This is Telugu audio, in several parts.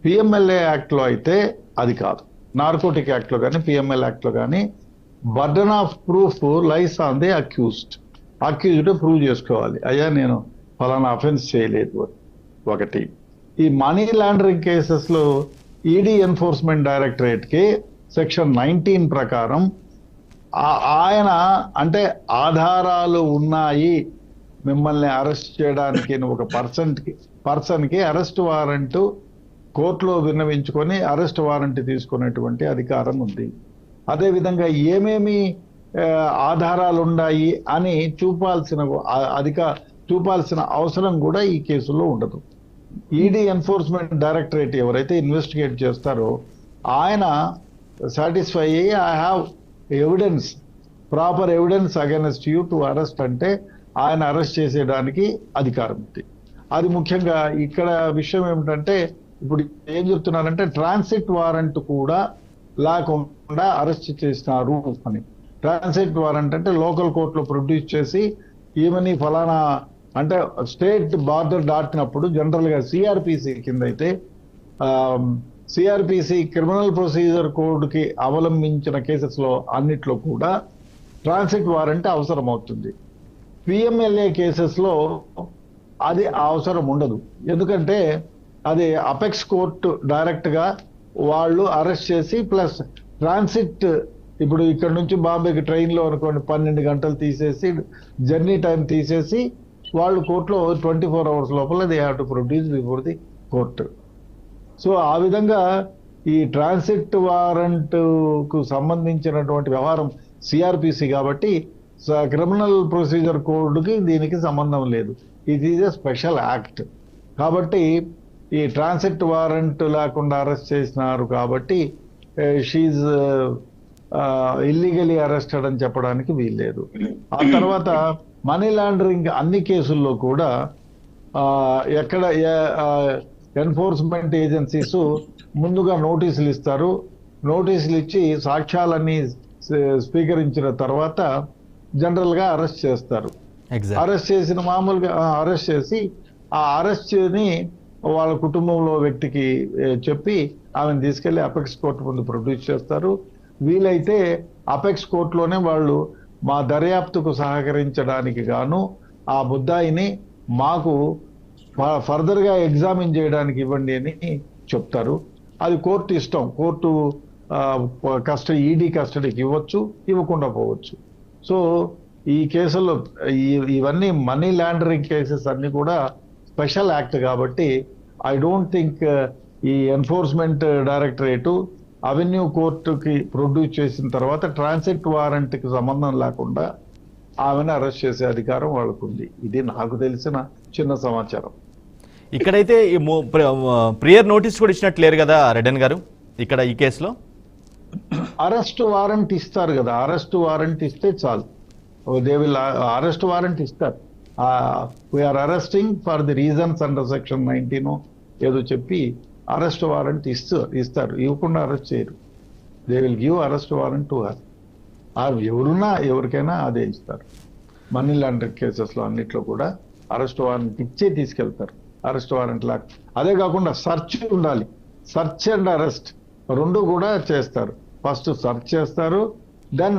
పిఎంఎల్ఏ యాక్ట్లో అయితే అది కాదు. నార్కోటిక్ యాక్ట్లో కానీ పిఎంఎల్ యాక్ట్లో కానీ burden of proof lies on the accused prove చేసుకోవాలి, అయ్యా నేను ఫలానా అఫెన్స్ చేయలేదు. ఒకటి, ఈ మనీ లాండరింగ్ కేసెస్లో ఈడీ ఎన్ఫోర్స్మెంట్ డైరెక్టరేట్కి సెక్షన్ 19 ప్రకారం ఆయన అంటే ఆధారాలు ఉన్నాయి మిమ్మల్ని అరెస్ట్ చేయడానికి ఒక పర్సన్కి అరెస్ట్ వారెంట్ కోర్టులో విన్నవించుకొని అరెస్ట్ వారెంట్ తీసుకునేటువంటి అధికారం ఉంది. అదేవిధంగా ఏమేమి ఆధారాలు ఉన్నాయి అని చూపాల్సిన అవసరం కూడా ఈ కేసులో ఉండదు. ఈడీ ఎన్ఫోర్స్మెంట్ డైరెక్టరేట్ ఎవరైతే ఇన్వెస్టిగేట్ చేస్తారో ఆయన సాటిస్ఫై అయ్యి I have evidence, proper evidence against you to arrest అంటే ఆయన అరెస్ట్ చేసేయడానికి అధికారం ఉంది. అది ముఖ్యంగా ఇక్కడ విషయం ఏమిటంటే ఇప్పుడు ఏం చెప్తున్నారంటే ట్రాన్సిట్ వారెంట్ కూడా లేకుండా అరెస్ట్ చేసినారు అని. ట్రాన్సిట్ వారెంట్ అంటే లోకల్ కోర్టులో ప్రొడ్యూస్ చేసి ఈమెని ఫలానా అంటే స్టేట్ బార్డర్ దాటినప్పుడు జనరల్గా సిఆర్పిసి కింద అయితే సిఆర్పిసి క్రిమినల్ ప్రొసీజర్ కోడ్కి అవలంబించిన కేసెస్లో అన్నిట్లో కూడా ట్రాన్సిట్ వారెంట్ అవసరం అవుతుంది. పిఎంఎల్ఏ కేసెస్లో అది అవసరం ఉండదు. ఎందుకంటే అది అపెక్స్ కోర్టు డైరెక్ట్గా వాళ్ళు అరెస్ట్ చేసి ప్లస్ ట్రాన్సిట్, ఇప్పుడు ఇక్కడ నుంచి బాంబేకి ట్రైన్లో అనుకోండి 12 గంటలు తీసేసి జర్నీ టైం తీసేసి వాళ్ళు కోర్టులో 24 hours లోపల they have to produce before the court. So ఆ విధంగా ఈ ట్రాన్సిట్ వారెంట్కు సంబంధించినటువంటి వ్యవహారం సిఆర్పిసి కాబట్టి క్రిమినల్ ప్రొసీజర్ కోడ్కి దీనికి సంబంధం లేదు. ఇది ఈజ్ ఎ స్పెషల్ యాక్ట్ కాబట్టి ఈ ట్రాన్సిట్ వారెంట్ లేకుండా అరెస్ట్ చేసినారు కాబట్టి షీజ్ ఇల్లీగలీ అరెస్టెడ్ అని చెప్పడానికి వీల్లేదు. ఆ తర్వాత మనీ లాండరింగ్ అన్ని కేసుల్లో కూడా ఎక్కడ ఎన్ఫోర్స్మెంట్ ఏజెన్సీస్ ముందుగా నోటీసులు ఇస్తారు. నోటీసులు ఇచ్చి సాక్ష్యాలన్నీ స్వీకరించిన తర్వాత జనరల్గా అరెస్ట్ చేస్తారు. అరెస్ట్ చేసిన మామూలుగా అరెస్ట్ చేసి ఆ అరెస్ట్ని వాళ్ళ కుటుంబంలో వ్యక్తికి చెప్పి ఆమెను తీసుకెళ్లి అపెక్స్ కోర్టు ముందు ప్రొడ్యూస్ చేస్తారు. వీలైతే అపెక్స్ కోర్టులోనే వాళ్ళు మా దర్యాప్తుకు సహకరించడానికి గాను ఆ ముద్దాయిని మాకు ఫర్దర్గా ఎగ్జామిన్ చేయడానికి ఇవ్వండి అని చెప్తారు. అది కోర్టు ఇష్టం. కోర్టు ఈడీ కస్టడీకి ఇవ్వచ్చు, ఇవ్వకుండా పోవచ్చు. సో ఈ కేసుల్లో ఇవన్నీ మనీ లాండరింగ్ కేసెస్ అన్ని కూడా స్పెషల్ యాక్ట్ కాబట్టి ఐ డోంట్ థింక్ ఈ ఎన్ఫోర్స్మెంట్ డైరెక్టరేటు అవెన్యూ కోర్టుకి ప్రొడ్యూస్ చేసిన తర్వాత ట్రాన్సిట్ వారెంట్కి సంబంధం లేకుండా ఆమెను అరెస్ట్ చేసే అధికారం వాళ్ళకు ఉంది. ఇది నాకు తెలిసిన చిన్న సమాచారం. ఇక్కడైతే ప్రియర్ నోటీస్ కూడా ఇచ్చినట్లు లేరు కదా రెడ్డన్ గారు ఇక్కడ ఈ కేసులో? అరెస్ట్ వారెంట్ ఇస్తారు కదా, అరెస్ట్ వారెంట్ ఇస్తే చాలు. దే విల్ అరెస్ట్ వారెంట్ ఇస్తారు. We are arresting for the reasons under section 19 ఏదో చెప్పి అరెస్ట్ వారెంట్ ఇస్తారు. ఇవ్వకుండా అరెస్ట్ చేయరు. They will give arrest warrant to her. ఎవరికైనా అదే ఇస్తారు. మనీ లాండరింగ్ కేసెస్లో అన్నిట్లో కూడా అరెస్ట్ వారెంట్ ఇచ్చే తీసుకెళ్తారు. అరెస్ట్ వారెంట్ లాగా అదే కాకుండా సెర్చ్ ఉండాలి. సెర్చ్ అండ్ అరెస్ట్ రెండు కూడా చేస్తారు. ఫస్ట్ సెర్చ్ చేస్తారు, దెన్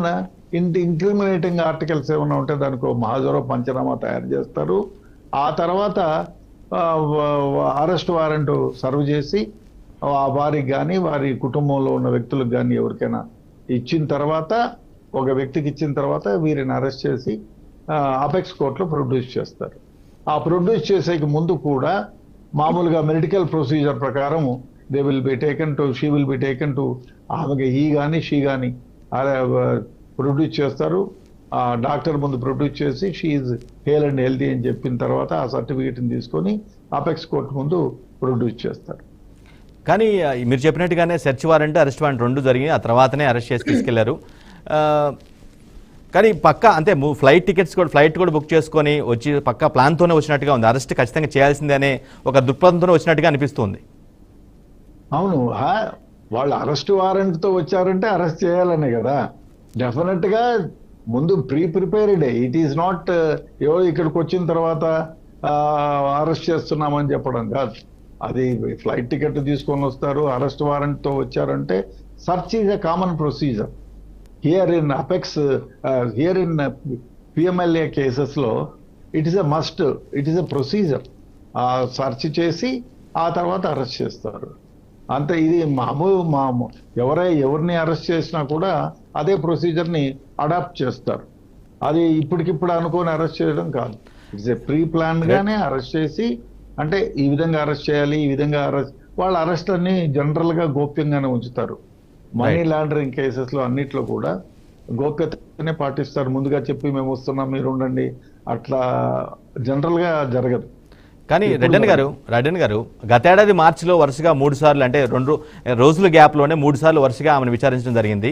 ఇంక్రిమినేటింగ్ ఆర్టికల్స్ ఏమైనా ఉంటే దానికి మహాజరో పంచనామా తయారు చేస్తారు. ఆ తర్వాత అరెస్ట్ వారెంట్ సర్వ్ చేసి వారికి కానీ వారి కుటుంబంలో ఉన్న వ్యక్తులకు కానీ ఎవరికైనా ఇచ్చిన తర్వాత, ఒక వ్యక్తికి ఇచ్చిన తర్వాత వీరిని అరెస్ట్ చేసి అపెక్స్ కోర్టులో ప్రొడ్యూస్ చేస్తారు. ఆ ప్రొడ్యూస్ చేసేకి ముందు కూడా మామూలుగా మెడికల్ ప్రొసీజర్ ప్రకారం she will be taken to ఆమెకి షీ కానీ ప్రొడ్యూస్ చేస్తారు. డాక్టర్ ముందు ప్రొడ్యూస్ చేసి షీఈ్ హేల్ అండ్ హెల్తీ అని చెప్పిన తర్వాత ఆ సర్టిఫికేట్ని తీసుకొని అపెక్స్ కోర్టు ముందు ప్రొడ్యూస్ చేస్తారు. కానీ మీరు చెప్పినట్టుగానే సెర్చ్ వారెంట్ అరెస్ట్ వారెంట్ రెండు జరిగి ఆ తర్వాతనే అరెస్ట్ చేసి తీసుకెళ్లారు. కానీ పక్కా అంటే ఫ్లైట్ కూడా బుక్ చేసుకొని వచ్చి పక్కా ప్లాన్తోనే వచ్చినట్టుగా ఉంది. అరెస్ట్ ఖచ్చితంగా చేయాల్సిందే అనే ఒక దృక్పథంతోనే వచ్చినట్టుగా అనిపిస్తుంది. అవును, వాళ్ళు అరెస్ట్ వారెంట్తో వచ్చారంటే అరెస్ట్ చేయాలనే కదా. డెఫినెట్గా ముందు ప్రిపేర్డ్. ఇట్ ఈస్ నాట్ ఇక్కడికి వచ్చిన తర్వాత అరెస్ట్ చేస్తున్నామని చెప్పడం కాదు. అది ఫ్లైట్ టికెట్ తీసుకొని వస్తారు, అరెస్ట్ వారెంట్ తో వచ్చారంటే search is a common procedure. Here in apex, here in PMLA cases లో it is a must, it is a procedure. Search చేసి ఆ తర్వాత అరెస్ట్ చేస్తారు అంతే. ఇది ఎవరిని అరెస్ట్ చేసినా కూడా అదే ప్రొసీజర్ ని అడాప్ట్ చేస్తారు. అది ఇప్పటికిప్పుడు అనుకోని అరెస్ట్ చేయడం కాదు. ఇట్స్ ఏ ప్రీ ప్లాన్ గానే అరెస్ట్ చేసి, అంటే ఈ విధంగా అరెస్ట్ చేయాలి, ఈ విధంగా అరెస్ట్, వాళ్ళ అరెస్ట్ అన్ని జనరల్ గా గోప్యంగానే ఉంచుతారు. మనీ లాండరింగ్ కేసెస్ లో అన్నిట్లో కూడా గోప్యతనే పాటిస్తారు. ముందుగా చెప్పి మేము వస్తున్నాం మీరు ఉండండి, అట్లా జనరల్ గా జరగదు. కానీ రెడ్డన్ గారు గతేడాది మార్చిలో వరుసగా 3 సార్లు, అంటే 2 రోజుల గ్యాప్లోనే 3 సార్లు వరుసగా ఆమెను విచారించడం జరిగింది.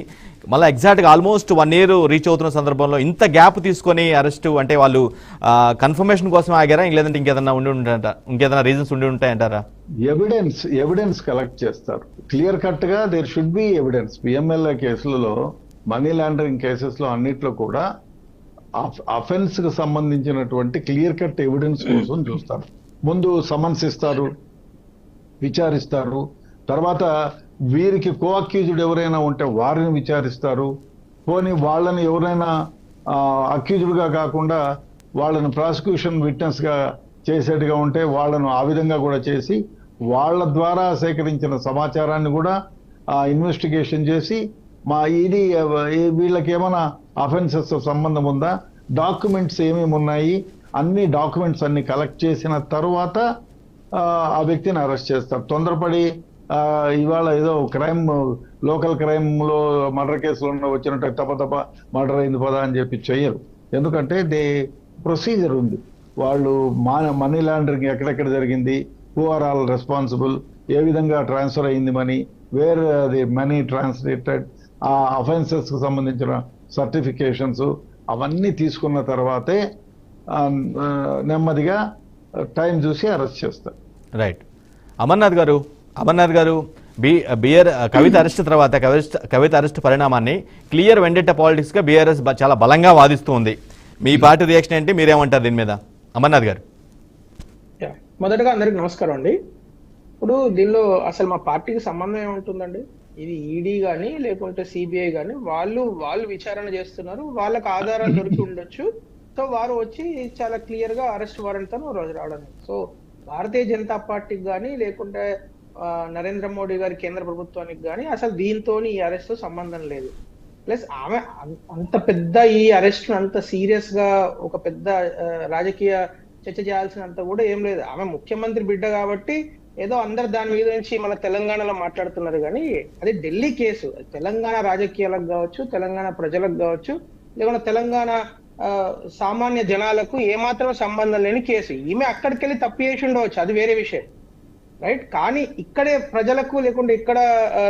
మళ్ళీ ఎగ్జాక్ట్గా ఆల్మోస్ట్ 1 year రీచ్ అవుతున్న సందర్భంలో ఇంత గ్యాప్ తీసుకొని అరెస్టు అంటే వాళ్ళు కన్ఫర్మేషన్ కోసం ఆగారా, లేదంటే ఇంకేదైనా రీజన్స్ ఉండి ఉంటాయంటారా? ఎవిడెన్స్ కలెక్ట్ చేస్తారు. క్లియర్ కట్ గా there should be evidence. PMLA కేసులలో, మనీ లాండరింగ్ కేసెస్ లో అన్నిట్లో కూడా అఫెన్స్ కు సంబంధించినటువంటి క్లియర్ కట్ ఎవిడెన్స్ కోసం చూస్తారు. ముందు సమన్స్ ఇస్తారు, విచారిస్తారు, తర్వాత వీరికి కో అక్యూజ్డ్ ఎవరైనా ఉంటే వారిని విచారిస్తారు. పోనీ వాళ్ళని ఎవరైనా అక్యూజ్డ్ గా కాకుండా వాళ్ళని ప్రాసిక్యూషన్ విట్నెస్ గా చేసేట్టుగా ఉంటే వాళ్ళను ఆ విధంగా కూడా చేసి, వాళ్ళ ద్వారా సేకరించిన సమాచారాన్ని కూడా ఇన్వెస్టిగేషన్ చేసి, వీళ్ళకి ఏమైనా అఫెన్సెస్ సంబంధం ఉందా, డాక్యుమెంట్స్ ఏమేమి ఉన్నాయి, అన్ని డాక్యుమెంట్స్ అన్ని కలెక్ట్ చేసిన తర్వాత ఆ వ్యక్తిని అరెస్ట్ చేస్తారు. తొందరపడి ఇవాళ ఏదో క్రైమ్, లోకల్ క్రైమ్ లో మర్డర్ కేసులో వచ్చినట్టు తప్ప మర్డర్ అయింది పదా అని చెప్పి చెయ్యరు. ఎందుకంటే ప్రొసీజర్ ఉంది. వాళ్ళు మనీ లాండరింగ్ ఎక్కడెక్కడ జరిగింది, హూ ఆర్ ఆల్ రెస్పాన్సిబుల్, ఏ విధంగా ట్రాన్స్ఫర్ అయింది money, wear the money translated, ఆ అఫెన్సెస్ కు సంబంధించిన సర్టిఫికేషన్స్ అవన్నీ తీసుకున్న తర్వాతే నెమ్మదిగా టైం చూసి అరెస్ట్ చేస్తారు. రైట్. అమర్నాథ్ గారు కవిత అరెస్ట్ తర్వాత కవిత అరెస్ట్ పరిణామాన్ని క్లియర్ వెండెట్టా పాలిటిక్స్ గా బీఆర్ఎస్ చాలా బలంగా వాదిస్తుంది. మీ పార్టీ రియాక్షన్ ఏంటి, మీరేమంటారు దీని మీద? అమర్నాథ్ గారు. మొదటగా అందరికి నమస్కారం అండి. ఇప్పుడు దీనిలో అసలు మా పార్టీకి సంబంధం ఏముంటుందండి? ఇది ఈడీ కానీ లేకుంటే సిబిఐ కానీ వాళ్ళు విచారణ చేస్తున్నారు, వాళ్ళకి ఆధారాలు దొరికి ఉండొచ్చు. సో వారు వచ్చి చాలా క్లియర్ గా అరెస్ట్ వారెంట్ తో రోజు రావడం. సో భారతీయ జనతా పార్టీకి కానీ లేకుంటే నరేంద్ర మోడీ గారి కేంద్ర ప్రభుత్వానికి కానీ అసలు దీంతో ఈ అరెస్ట్ సంబంధం లేదు. ప్లస్ ఆమె అంత పెద్ద ఈ అరెస్ట్ అంత సీరియస్ గా ఒక పెద్ద రాజకీయ చర్చ చేయాల్సినంత కూడా ఏం లేదు. ఆమె ముఖ్యమంత్రి బిడ్డ కాబట్టి ఏదో అందరు దాని మీద నుంచి మన తెలంగాణలో మాట్లాడుతున్నారు. కానీ అది ఢిల్లీ కేసు. తెలంగాణ రాజకీయాలకు కావచ్చు, తెలంగాణ ప్రజలకు కావచ్చు, లేకుంటే తెలంగాణ సామాన్య జనాలకు ఏమాత్రం సంబంధం లేని కేసు. ఈమె అక్కడికి వెళ్ళి తప్పు చేసి ఉండవచ్చు, అది వేరే విషయం, రైట్. కానీ ఇక్కడే ప్రజలకు లేకుంటే ఇక్కడ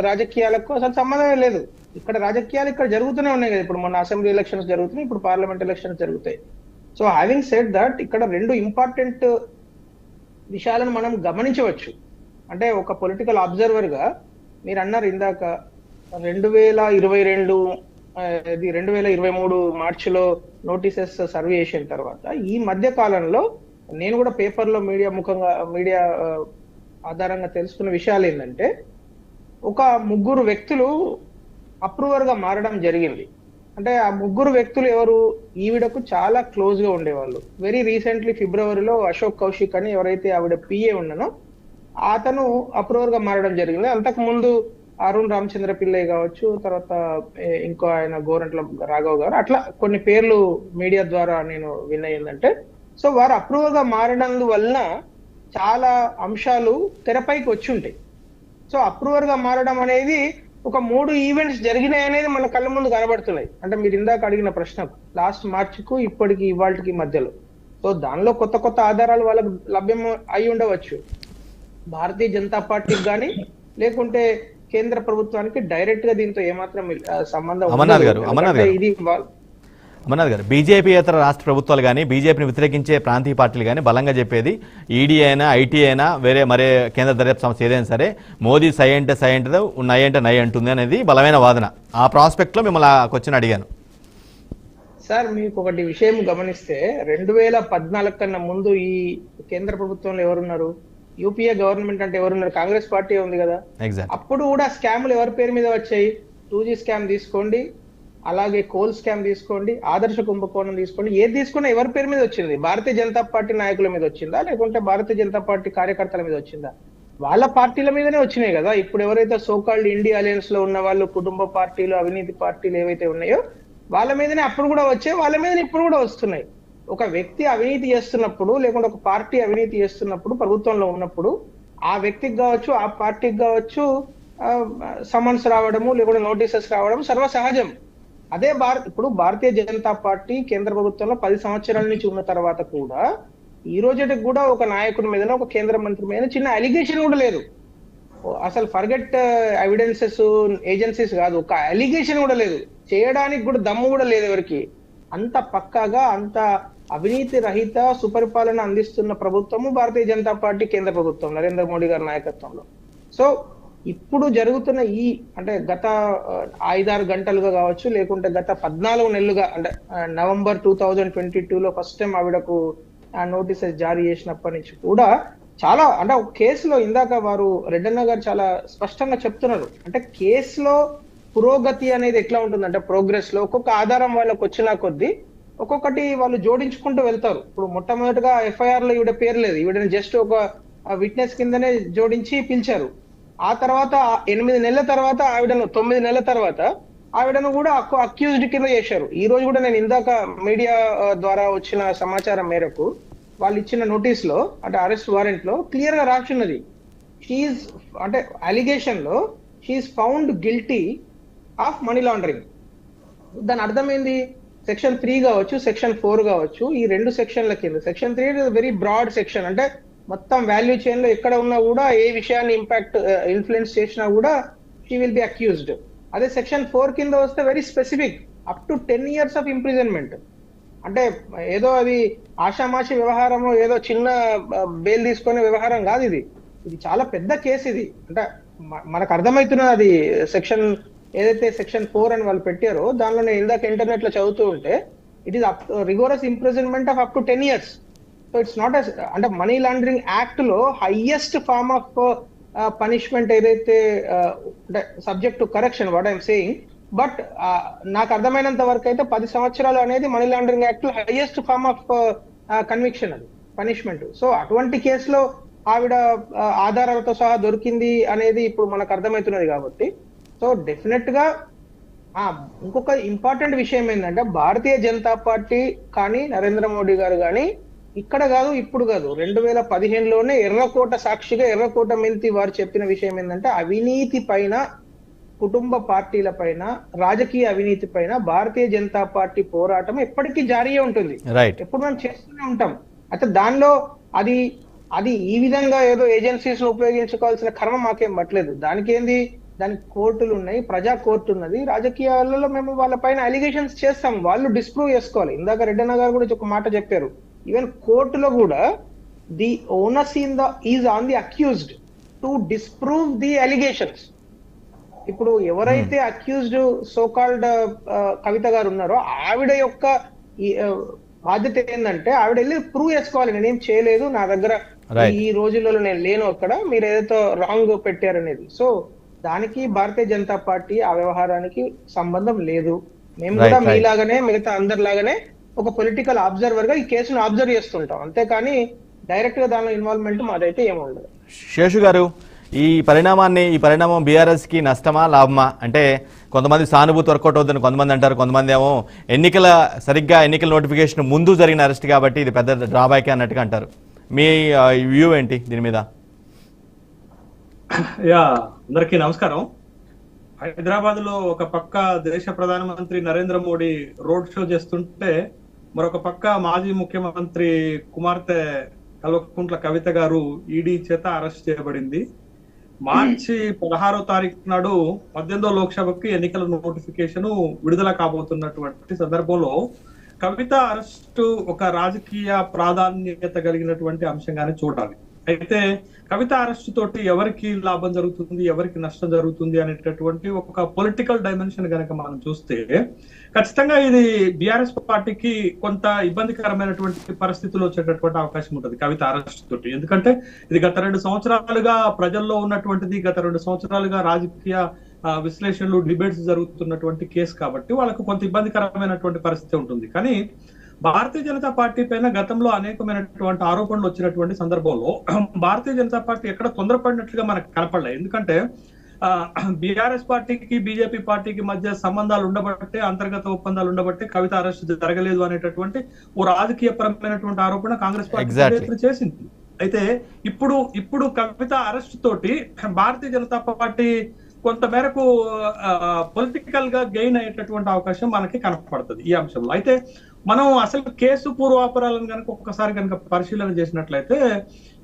రాజకీయాలకు అసలు సంబంధమే లేదు. ఇక్కడ రాజకీయాలు ఇక్కడ జరుగుతూనే ఉన్నాయి కదా. ఇప్పుడు మొన్న అసెంబ్లీ ఎలక్షన్స్ జరుగుతున్నాయి, ఇప్పుడు పార్లమెంట్ ఎలక్షన్స్ జరుగుతాయి. సో హ్యావింగ్ సెడ్ దట్, ఇక్కడ 2 ఇంపార్టెంట్ విషయాలను మనం గమనించవచ్చు. అంటే ఒక పొలిటికల్ అబ్జర్వర్ గా మీరు అన్నారు ఇందాక 2023 మార్చిలో నోటీసెస్ సర్వ్ చేసిన తర్వాత ఈ మధ్య కాలంలో నేను కూడా పేపర్లో మీడియా ఆధారంగా తెలుసుకున్న విషయాలు ఏంటంటే, ఒక 3 వ్యక్తులు అప్రూవర్ గా మారడం జరిగింది. అంటే ఆ 3 వ్యక్తులు ఎవరు? ఈవిడకు చాలా క్లోజ్ గా ఉండేవాళ్ళు. వెరీ రీసెంట్లీ ఫిబ్రవరిలో అశోక్ కౌశిక్ అని ఎవరైతే ఆవిడ పిఏ ఉన్నానో అతను అప్రూవర్ గా మారడం జరిగింది. అంతకు ముందు అరుణ్ రామచంద్ర పిల్లై కావచ్చు, తర్వాత ఇంకో ఆయన గోరంట్ల రాఘవ్ గారు, అట్లా కొన్ని పేర్లు మీడియా ద్వారా నేను విన్న ఏంటంటే, సో వారు అప్రూవర్ గా మారడం వలన చాలా అంశాలు తెరపైకి వచ్చి ఉంటాయి. సో అప్రూవర్ గా మారడం అనేది ఒక 3 ఈవెంట్స్ జరిగినాయి అనేది మన కళ్ళ ముందు కనబడుతున్నాయి. అంటే మీరు ఇందాక అడిగిన ప్రశ్న, లాస్ట్ మార్చికు ఇప్పటికి ఇవాళకి మధ్యలో. సో దానిలో కొత్త ఆధారాలు వాళ్ళకు లభ్యం అయి ఉండవచ్చు. భారతీయ జనతా పార్టీకి కానీ లేకుంటే కేంద్ర ప్రభుత్వానికి డైరెక్ట్ గా దీంతో ఏమాత్రం సంబంధం. అమర్నాథ్ గారు, బీజేపీయేతర రాష్ట్ర ప్రభుత్వాలు కానీ బీజేపీని వ్యతిరేకించే ప్రాంతీయ పార్టీలు కానీ బలంగా చెప్పేది, ఈడీ అయినా ఐటీ అయినా మరే కేంద్ర దర్యాప్తు సంస్థ ఏదైనా సరే, మోదీ సై అంటే సై అంటుంది, నై అంటే నై అంటుంది అనేది బలమైన వాదన. ఆ ప్రాస్పెక్ట్ లో మిమ్మల్ని క్వశ్చన్ అడిగాను సార్. మీకు ఒకటి విషయం గమనిస్తే 2014 కన్నా ముందు ఈ కేంద్ర ప్రభుత్వంలో ఎవరున్నారు? యూపీఏ గవర్నమెంట్ అంటే ఎవరున్నారు? కాంగ్రెస్ పార్టీ ఉంది కదా. ఎగ్జాక్ట్. అప్పుడు కూడా స్కామ్లు ఎవరి పేరు మీద వచ్చాయి? 2G స్కామ్ తీసుకోండి, అలాగే కోల్ స్కామ్ తీసుకోండి, ఆదర్శ కుంభకోణం తీసుకోండి, ఏది తీసుకున్నా ఎవరి పేరు మీద వచ్చింది? భారతీయ జనతా పార్టీ నాయకుల మీద వచ్చిందా, లేకుంటే భారతీయ జనతా పార్టీ కార్యకర్తల మీద వచ్చిందా? వాళ్ళ పార్టీల మీదనే వచ్చినాయి కదా. ఇప్పుడు ఎవరైతే సోకాల్డ్ ఇండియా అలయన్స్ లో ఉన్న వాళ్ళు, కుటుంబ పార్టీలు, అవినీతి పార్టీలు ఏవైతే ఉన్నాయో వాళ్ళ మీదనే అప్పుడు కూడా వచ్చాయి, వాళ్ళ మీదనే ఇప్పుడు కూడా వస్తున్నాయి. ఒక వ్యక్తి అవినీతి చేస్తున్నప్పుడు, లేకుంటే ఒక పార్టీ అవినీతి చేస్తున్నప్పుడు, ప్రభుత్వంలో ఉన్నప్పుడు ఆ వ్యక్తికి కావచ్చు, ఆ పార్టీకి కావచ్చు సమన్స్ రావడము, లేకుంటే నోటీసెస్ రావడం సర్వసహజం. అదే ఇప్పుడు భారతీయ జనతా పార్టీ కేంద్ర ప్రభుత్వంలో 10 సంవత్సరాల నుంచి ఉన్న తర్వాత కూడా ఈ రోజుకి కూడా ఒక నాయకుడి మీద, ఒక కేంద్ర మంత్రి మీద చిన్న అలిగేషన్ కూడా లేదు. అసలు ఫర్గెట్ ఎవిడెన్సెస్, ఏజెన్సీస్ కాదు, ఒక అలిగేషన్ కూడా లేదు. చేయడానికి కూడా దమ్ము కూడా లేదు ఎవరికి. అంత పక్కాగా, అంత అవినీతి రహిత సుపరిపాలన అందిస్తున్న ప్రభుత్వము భారతీయ జనతా పార్టీ కేంద్ర ప్రభుత్వం నరేంద్ర మోడీ గారి నాయకత్వంలో. సో ఇప్పుడు జరుగుతున్న అంటే గత 5-6 గంటలుగా కావచ్చు, లేకుంటే గత 14 నెలలుగా, అంటే నవంబర్ 2022లో ఫస్ట్ టైం ఆవిడకు నోటీసెస్ జారీ చేసినప్పటి నుంచి కూడా చాలా, అంటే ఒక కేసులో ఇందాక వారు రెడ్డన్న గారు చాలా స్పష్టంగా చెప్తున్నారు. అంటే కేసులో పురోగతి అనేది ఎట్లా ఉంటుందంటే, ప్రోగ్రెస్ లో ఒక్కొక్క ఆధారం వాళ్ళకి వచ్చిన కొద్దీ ఒక్కొక్కటి వాళ్ళు జోడించుకుంటూ వెళ్తారు. ఇప్పుడు మొట్టమొదటిగా FIR లో ఈవిడ పేరు లేదు, ఈవిడని జస్ట్ ఒక విట్నెస్ కిందనే జోడించి పిలిచారు. ఆ తర్వాత 8 నెలల తర్వాత ఆవిడను, 9 నెలల తర్వాత ఆవిడను కూడా అక్యూజ్డ్ కింద చేశారు. ఈ రోజు కూడా నేను ఇందాక మీడియా ద్వారా వచ్చిన సమాచారం మేరకు వాళ్ళు ఇచ్చిన నోటీస్ లో, అంటే అరెస్ట్ వారెంట్ లో క్లియర్ గా రాసిన్నది, షీఈస్, అంటే అలిగేషన్ లో she is found guilty of money laundering. దాని అర్థం ఏంది? సెక్షన్ 3 కావచ్చు, సెక్షన్ 4 కావచ్చు, ఈ 2 సెక్షన్ల కింద. Section 3 is very broad section, అంటే మొత్తం వాల్యూ చైన్ లో ఎక్కడ ఉన్నా కూడా, ఏ విషయాన్ని ఇన్ఫ్లుయెన్స్ చేసినా కూడా షీ విల్ బి అక్యూజ్డ్. అదే సెక్షన్ 4 కింద వస్తే very specific, up to 10 years of imprisonment. అంటే ఏదో అది ఆషామాషి వ్యవహారము, ఏదో చిన్న బెయిల్ తీసుకునే వ్యవహారం కాదు ఇది. ఇది చాలా పెద్ద కేసు ఇది. అంటే మనకు అర్థమవుతున్నది, అది సెక్షన్ ఏదైతే సెక్షన్ 4 అని వాళ్ళు పెట్టారో దానిలో నేను ఇందాక ఇంటర్నెట్ లో చదువుతూ ఉంటే, it is rigorous imprisonment of up to 10 years. So it's not అంటే మనీ లాండరింగ్ యాక్ట్ లో హైయెస్ట్ ఫార్మ్ ఆఫ్ పనిష్మెంట్ ఏదైతే, అంటే subject to correction what I'm saying, but నాకు అర్థమైనంత వరకు అయితే 10 సంవత్సరాలు అనేది మనీ లాండరింగ్ యాక్ట్ లో హైయెస్ట్ ఫార్మ్ ఆఫ్ కన్విక్షన్, అది పనిష్మెంట్. సో అటువంటి కేసులో ఆవిడ ఆధారాలతో సహా దొరికింది అనేది ఇప్పుడు మనకు అర్థమవుతున్నది కాబట్టి, సో డెఫినెట్ గా ఇంకొక ఇంపార్టెంట్ విషయం ఏంటంటే, భారతీయ జనతా పార్టీ కానీ నరేంద్ర మోడీ గారు కానీ ఇక్కడ కాదు, ఇప్పుడు కాదు, 2015లోనే ఎర్రకోట సాక్షిగా, ఎర్రకోట మెంతి వారు చెప్పిన విషయం ఏంటంటే, అవినీతి పైన, కుటుంబ పార్టీల పైన, రాజకీయ అవినీతి పైన భారతీయ జనతా పార్టీ పోరాటం ఎప్పటికీ జారీయే ఉంటుంది, ఎప్పుడు మనం చేస్తూనే ఉంటాం. అయితే దానిలో అది ఈ విధంగా ఏదో ఏజెన్సీస్ ఉపయోగించుకోవాల్సిన కర్మ మాకేం పట్టలేదు. దానికి ఏంది, దానికి కోర్టులు ఉన్నాయి, ప్రజా కోర్టు ఉన్నది. రాజకీయాలలో మేము వాళ్ళ పైన అలిగేషన్స్ చేస్తాం, వాళ్ళు డిస్ప్రూవ్ చేసుకోవాలి. ఇందాక రెడ్డన్న గారు కూడా ఒక మాట చెప్పారు, ఈవెన్ కోర్టులో కూడా the onus is on the accused to disprove the allegations. ఇప్పుడు ఎవరైతే అక్యూజ్డ్ సోకాల్డ్ కవిత గారు ఉన్నారో ఆవిడ యొక్క బాధ్యత ఏంటంటే, ఆవిడ వెళ్ళి ప్రూవ్ చేసుకోవాలి, నేనేం చేయలేదు, నా దగ్గర ఈ రోజులలో నేను లేను అక్కడ, మీరు ఏదైతే రాంగ్ పెట్టారనేది. సో దానికి భారతీయ జనతా పార్టీ ఆ వ్యవహారానికి సంబంధం లేదు. మేము కూడా మీలాగానే, మిగతా అందరిలాగానే ఒక పొలిటికల్ అబ్జర్వర్ గా ఈ కేసును అబ్జర్వ్ చేస్తుంటాం, అంతేకాని డైరెక్ట్ గా దానిలో ఇన్వాల్వ్మెంట్ మాదైతే ఏముండదు. శేషు గారు, ఈ పరిణామం బీఆర్ఎస్ కి నష్టమా, లాభమా? అంటే కొంతమంది సానుభూతి వర్కౌట్ అవుతుందని కొంతమంది అంటారు, కొంతమంది ఏమో ఎన్నికల నోటిఫికేషన్ ముందు జరిగిన అరెస్ట్ కాబట్టి ఇది పెద్ద డ్రాబ్యాక్ అన్నట్టుగా అంటారు. మీ వ్యూ ఏంటి దీని మీద? అందరికీ నమస్కారం. హైదరాబాద్ లో ఒక పక్క దేశ ప్రధానమంత్రి నరేంద్ర మోడీ రోడ్ షో చేస్తుంటే, మరొక పక్క మాజీ ముఖ్యమంత్రి కుమార్తె కల్వకుంట్ల కవిత గారు ఈడీ చేత అరెస్ట్ చేయబడింది. మార్చి 16వ తారీఖు నాడు 18వ లోక్సభకి ఎన్నికల నోటిఫికేషన్ విడుదల కాబోతున్నటువంటి సందర్భంలో కవిత అరెస్టు ఒక రాజకీయ ప్రాధాన్యత కలిగినటువంటి అంశంగానే చూడాలి. అయితే కవిత అరెస్ట్ తోటి ఎవరికి లాభం జరుగుతుంది, ఎవరికి నష్టం జరుగుతుంది అనేటటువంటి ఒక పొలిటికల్ డైమెన్షన్ కనుక మనం చూస్తే ఖచ్చితంగా ఇది బీఆర్ఎస్ పార్టీకి కొంత ఇబ్బందికరమైనటువంటి పరిస్థితులు వచ్చేటటువంటి అవకాశం ఉంటుంది కవిత అరెస్ట్ తోటి. ఎందుకంటే ఇది గత 2 సంవత్సరాలుగా ప్రజల్లో ఉన్నటువంటిది, గత 2 సంవత్సరాలుగా రాజకీయ విశ్లేషణలు, డిబేట్స్ జరుగుతున్నటువంటి కేసు కాబట్టి వాళ్ళకు కొంత ఇబ్బందికరమైనటువంటి పరిస్థితి ఉంటుంది. కానీ భారతీయ జనతా పార్టీ పైన గతంలో అనేకమైనటువంటి ఆరోపణలు వచ్చినటువంటి సందర్భంలో భారతీయ జనతా పార్టీ ఎక్కడ తొందరపడినట్లుగా మనకు కనపడలేదు. ఎందుకంటే బీఆర్ఎస్ పార్టీకి బీజేపీ పార్టీకి మధ్య సంబంధాలు ఉండబట్టే, అంతర్గత ఒప్పందాలు ఉండబట్టే కవిత అరెస్ట్ జరగలేదు అనేటటువంటి ఓ రాజకీయ పరమైనటువంటి ఆరోపణ కాంగ్రెస్ పార్టీ చేసింది. అయితే ఇప్పుడు కవిత అరెస్ట్ తోటి భారతీయ జనతా పార్టీ కొంత మేరకు పొలిటికల్ గా గెయిన్ అయ్యేటటువంటి అవకాశం మనకి కనపడుతుంది ఈ అంశంలో. అయితే మనం అసలు కేసు పూర్వాపరాలను కనుక ఒక్కసారి కనుక పరిశీలన చేసినట్లయితే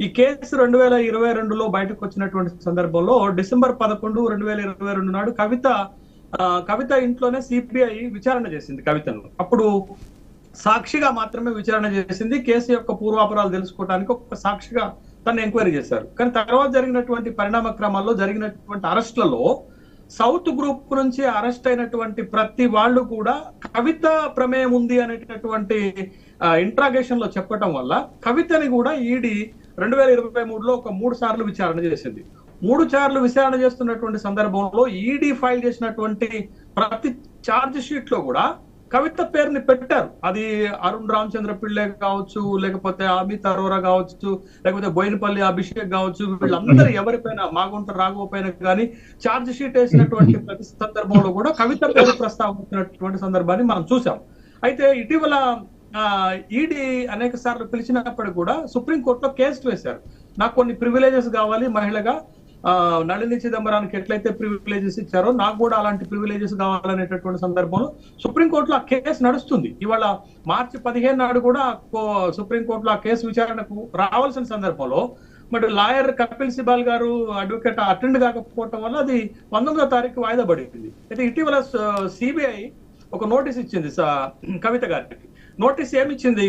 ఈ కేసు 2022లో బయటకు వచ్చినటువంటి సందర్భంలో డిసెంబర్ 11, 2022 నాడు కవిత ఇంట్లోనే సిబిఐ విచారణ చేసింది కవితను. అప్పుడు సాక్షిగా మాత్రమే విచారణ చేసింది. కేసు యొక్క పూర్వాపరాలు తెలుసుకోవడానికి ఒక సాక్షిగా తను ఎంక్వైరీ చేశారు. కానీ తర్వాత జరిగినటువంటి పరిణామ క్రమాల్లో జరిగినటువంటి అరెస్ట్లలో సౌత్ గ్రూప్ నుంచి అరెస్ట్ అయినటువంటి ప్రతి వాళ్ళు కూడా కవిత ప్రమేయం ఉంది అనేటటువంటి ఇంట్రాగేషన్ లో చెప్పడం వల్ల కవితని కూడా ఈడీ 2023లో ఒక 3 సార్లు విచారణ చేసింది. 3 సార్లు విచారణ చేస్తున్నటువంటి సందర్భంలో ఈడీ ఫైల్ చేసినటువంటి ప్రతి ఛార్జ్ షీట్ లో కూడా కవిత పేరుని పెట్టారు. అది అరుణ్ రామచంద్ర పిళ్ళే కావచ్చు, లేకపోతే అమిత్ అరోరా కావచ్చు, లేకపోతే బోయినపల్లి అభిషేక్ కావచ్చు, వీళ్ళందరూ ఎవరిపైన మాగుంట రాఘవ పైన కానీ ఛార్జ్ షీట్ వేసినటువంటి ప్రతి సందర్భంలో కూడా కవిత పేరు ప్రస్తావించినటువంటి సందర్భాన్ని మనం చూసాం. అయితే ఇటీవల ఈడీ అనేక సార్లు పిలిచినప్పుడు కూడా సుప్రీంకోర్టులో కేసు వేశారు. నాకు కొన్ని ప్రివిలేజెస్ కావాలి, మహిళగా నళిని చిదంబరానికి ఎట్లయితే ప్రివిలేజెస్ ఇచ్చారో నాకు కూడా అలాంటి ప్రివిలేజెస్ కావాలనేటటువంటి సందర్భంలో సుప్రీంకోర్టులో ఆ కేసు నడుస్తుంది. ఇవాళ మార్చి 15 నాడు కూడా సుప్రీంకోర్టులో ఆ కేసు విచారణకు రావాల్సిన సందర్భంలో మరి లాయర్ కపిల్ సిబాల్ గారు అడ్వకేట్ అటెండ్ కాకపోవటం వల్ల అది 19వ తారీఖు వాయిదా పడింది. అయితే ఇటీవల సిబిఐ ఒక నోటీస్ ఇచ్చింది కవిత గారికి. నోటీస్ ఏమిచ్చింది?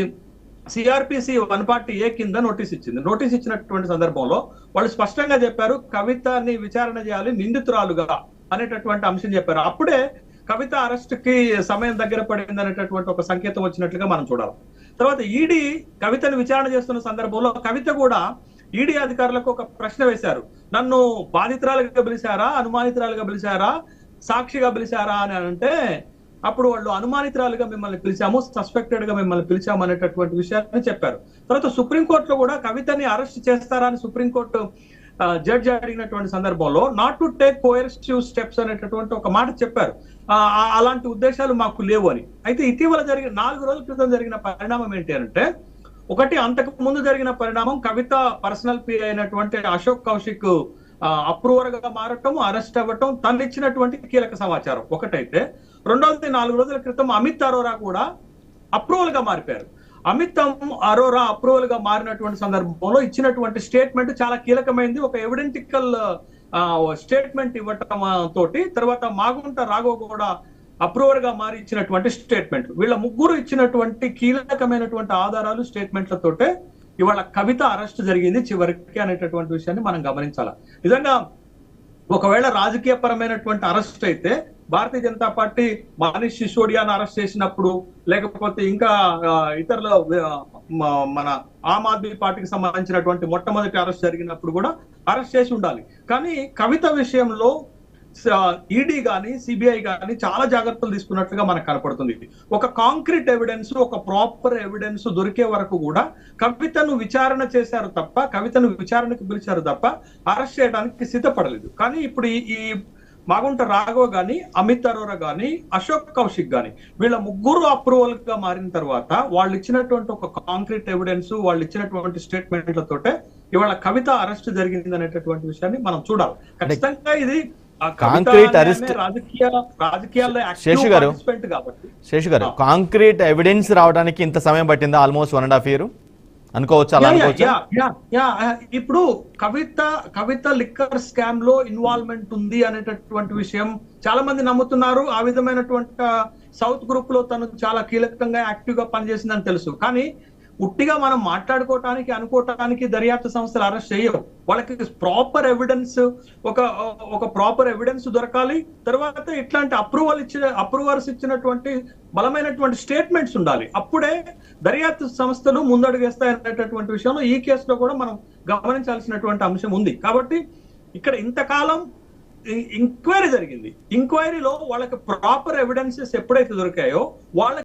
సిఆర్పిసి 140A కింద నోటీస్ ఇచ్చింది. నోటీస్ ఇచ్చినటువంటి సందర్భంలో వాళ్ళు స్పష్టంగా చెప్పారు కవితని విచారణ చేయాలి నిందితురాలుగా అనేటటువంటి అంశం చెప్పారు. అప్పుడే కవిత అరెస్ట్ కి సమయం దగ్గర పడింది అనేటటువంటి ఒక సంకేతం వచ్చినట్లుగా మనం చూడాలి. తర్వాత ఈడీ కవితను విచారణ చేస్తున్న సందర్భంలో కవిత కూడా ఈడీ అధికారులకు ఒక ప్రశ్న వేశారు. నన్ను బాధితురాలుగా పిలిచారా, అనుమానితురాలుగా పిలిచారా, సాక్షిగా పిలిచారా అని అంటే అప్పుడు వాళ్ళు అనుమానితురాలుగా మిమ్మల్ని పిలిచాము, సస్పెక్టెడ్ గా మిమ్మల్ని పిలిచాము అనేటటువంటి విషయాన్ని చెప్పారు. తర్వాత సుప్రీంకోర్టులో కూడా కవితని అరెస్ట్ చేస్తారా అని సుప్రీంకోర్టు జడ్జి అడిగినటువంటి సందర్భంలో not to take coercive steps అనేటటువంటి ఒక మాట చెప్పారు. అలాంటి ఉద్దేశాలు మాకు లేవు అని. అయితే ఇటీవల 4 రోజుల క్రితం జరిగిన పరిణామం ఏంటి అంటే, ఒకటి అంతకు ముందు జరిగిన పరిణామం కవిత పర్సనల్ పి అయినటువంటి అశోక్ కౌశిక్ అప్రూవర్ గా మారటం, అరెస్ట్ అవ్వటం, తను ఇచ్చినటువంటి కీలక సమాచారం ఒకటైతే, రెండవది 4 రోజుల క్రితం అమిత్ అరోరా కూడా అప్రూవల్ గా మారిపోయారు. అమిత్ అరోరా అప్రూవల్ గా మారినటువంటి సందర్భంలో ఇచ్చినటువంటి స్టేట్మెంట్ చాలా కీలకమైంది. ఒక ఎవిడెంటికల్ స్టేట్మెంట్ ఇవ్వటం తోటి తర్వాత మాగుంట రాఘవ కూడా అప్రూవర్ గా మారి ఇచ్చినటువంటి స్టేట్మెంట్, వీళ్ళ ముగ్గురు ఇచ్చినటువంటి కీలకమైనటువంటి ఆధారాలు స్టేట్మెంట్లతోటే ఇవాళ కవిత అరెస్ట్ జరిగింది చివరికి అనేటటువంటి విషయాన్ని మనం గమనించాలి. నిజంగా ఒకవేళ రాజకీయ పరమైనటువంటి అరెస్ట్ అయితే భారతీయ జనతా పార్టీ మనీష్ సిసోడియాను అరెస్ట్ చేసినప్పుడు, లేకపోతే ఇంకా ఇతరుల మన ఆమ్ ఆద్మీ పార్టీకి సంబంధించినటువంటి మొట్టమొదటి అరెస్ట్ జరిగినప్పుడు కూడా అరెస్ట్ చేసి ఉండాలి. కానీ కవిత విషయంలో ఈడీ గాని సిబిఐ గాని చాలా జాగ్రత్తలు తీసుకున్నట్లుగా మనకు కనపడుతుంది. ఒక కాంక్రీట్ ఎవిడెన్స్, ఒక ప్రాపర్ ఎవిడెన్స్ దొరికే వరకు కూడా కవితను విచారణ చేశారు తప్ప, కవితను విచారణకు పిలిచారు తప్ప అరెస్ట్ చేయడానికి సిద్ధపడలేదు. కానీ ఇప్పుడు ఈ మాగుంట రాఘవ గాని, అమిత్ అరోరా గాని, అశోక్ కౌశిక్ గాని వీళ్ళ ముగ్గురు అప్రూవల్ గా మారిన తర్వాత వాళ్ళు ఇచ్చినటువంటి ఒక కాంక్రీట్ ఎవిడెన్స్, వాళ్ళు ఇచ్చినటువంటి స్టేట్మెంట్లతోటే ఇవాళ కవిత అరెస్ట్ జరిగింది అనేటటువంటి విషయాన్ని మనం చూడాలి. ఖచ్చితంగా ఇది కాంక్రీట్ అరెస్ట్ శేషు గారు కాంక్రీట్ ఎవిడెన్స్ రావడానికి ఇంత సమయం పట్టిందా? ఆల్మోస్ట్ 1.5 years అనుకోవచ్చు, అలా అనుకోవచ్చు. ఇప్పుడు కవిత లిక్కర్ స్కామ్ లో ఇన్వాల్వ్మెంట్ ఉంది అనేటటువంటి విషయం చాలా మంది నమ్ముతున్నారు. ఆ విధమైనటువంటి సౌత్ గ్రూప్ లో తను చాలా కీలకంగా యాక్టివ్ గా పనిచేసిందని తెలుసు. కానీ ఉట్టిగా మనం మాట్లాడుకోవటానికి అనుకోవటానికి దర్యాప్తు సంస్థలు అరెస్ట్ చేయవు. వాళ్ళకి ప్రాపర్ ఎవిడెన్స్, ఒక ప్రాపర్ ఎవిడెన్స్ దొరకాలి. తర్వాత ఇట్లాంటి అప్రూవర్స్ ఇచ్చినటువంటి బలమైనటువంటి స్టేట్మెంట్స్ ఉండాలి. అప్పుడే దర్యాప్తు సంస్థలు ముందడుగేస్తాయనేటటువంటి విషయంలో ఈ కేసులో కూడా మనం గమనించాల్సినటువంటి అంశం ఉంది. కాబట్టి ఇక్కడ ఇంతకాలం ఎంక్వైరీ జరిగింది. ఎంక్వైరీలో వాళ్ళకి ప్రాపర్ ఎవిడెన్సెస్ ఎప్పుడైతే దొరికాయో వాళ్ళకి